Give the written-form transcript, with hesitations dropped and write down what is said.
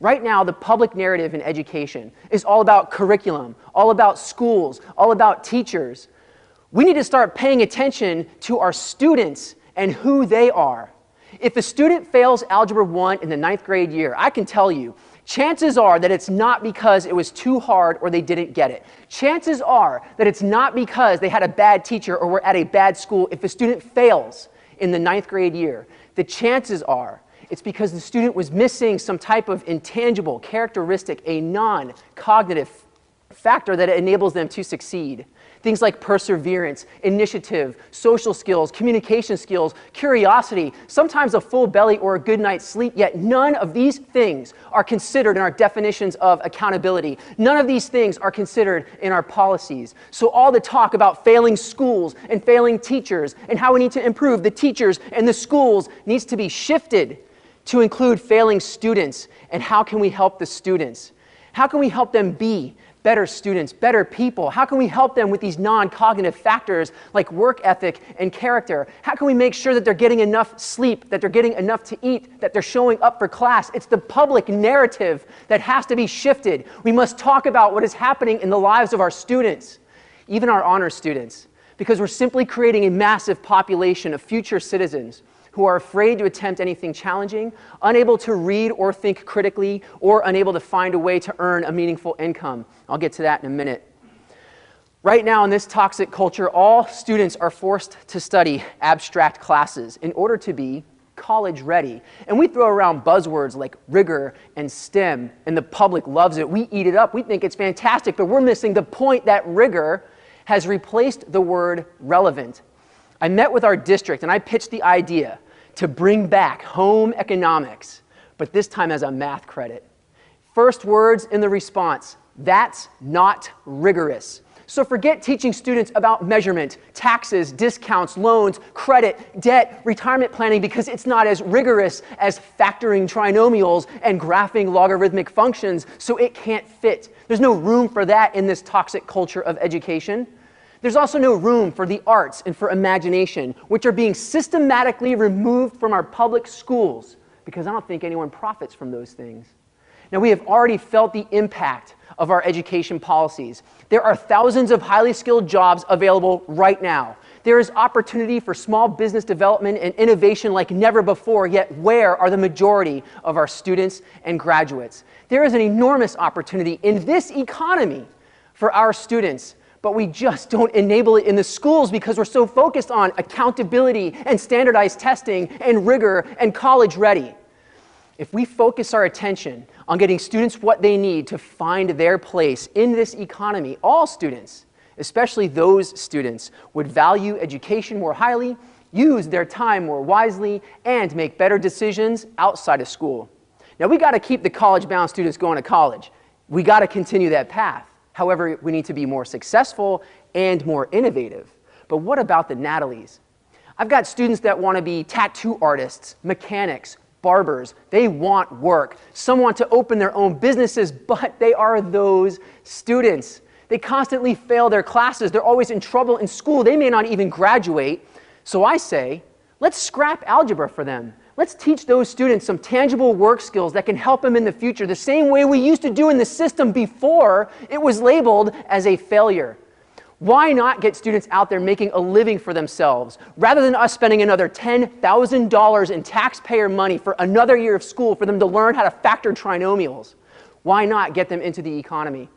Right now, the public narrative in education is all about curriculum, all about schools, all about teachers. We need to start paying attention to our students and who they are. If a student fails Algebra 1 in the 9th grade year, I can tell you, chances are that it's not because it was too hard or they didn't get it. Chances are that it's not because they had a bad teacher or were at a bad school. If a student fails in the 9th grade year, the chances are it's because the student was missing some type of intangible characteristic, a non-cognitive factor that enables them to succeed. Things like perseverance, initiative, social skills, communication skills, curiosity, sometimes a full belly or a good night's sleep, yet none of these things are considered in our definitions of accountability. None of these things are considered in our policies. So all the talk about failing schools and failing teachers and how we need to improve the teachers and the schools needs to be shifted to include failing students and how can we help the students? How can we help them be better students, better people? How can we help them with these non-cognitive factors like work ethic and character? How can we make sure that they're getting enough sleep, that they're getting enough to eat, that they're showing up for class? It's the public narrative that has to be shifted. We must talk about what is happening in the lives of our students, even our honor students, because we're simply creating a massive population of future citizens who are afraid to attempt anything challenging, unable to read or think critically, or unable to find a way to earn a meaningful income. I'll get to that in a minute. Right now in this toxic culture, all students are forced to study abstract classes in order to be college ready. And we throw around buzzwords like rigor and STEM, and the public loves it. We eat it up. We think it's fantastic, but we're missing the point that rigor has replaced the word relevant. I met with our district and I pitched the idea to bring back home economics, but this time as a math credit. First words in the response, that's not rigorous. So forget teaching students about measurement, taxes, discounts, loans, credit, debt, retirement planning, because it's not as rigorous as factoring trinomials and graphing logarithmic functions, so it can't fit. There's no room for that in this toxic culture of education. There's also no room for the arts and for imagination, which are being systematically removed from our public schools because I don't think anyone profits from those things. Now, we have already felt the impact of our education policies. There are thousands of highly skilled jobs available right now. There is opportunity for small business development and innovation like never before, yet where are the majority of our students and graduates? There is an enormous opportunity in this economy for our students, but we just don't enable it in the schools because we're so focused on accountability and standardized testing and rigor and college ready. If we focus our attention on getting students what they need to find their place in this economy, all students, especially those students, would value education more highly, use their time more wisely, and make better decisions outside of school. Now, we got to keep the college-bound students going to college. We got to continue that path. However, we need to be more successful and more innovative. But what about the Natalies? I've got students that want to be tattoo artists, mechanics, barbers. They want work. Some want to open their own businesses, but they are those students. They constantly fail their classes. They're always in trouble in school. They may not even graduate. So I say, let's scrap algebra for them. Let's teach those students some tangible work skills that can help them in the future, the same way we used to do in the system before it was labeled as a failure. Why not get students out there making a living for themselves, rather than us spending another $10,000 in taxpayer money for another year of school for them to learn how to factor trinomials? Why not get them into the economy?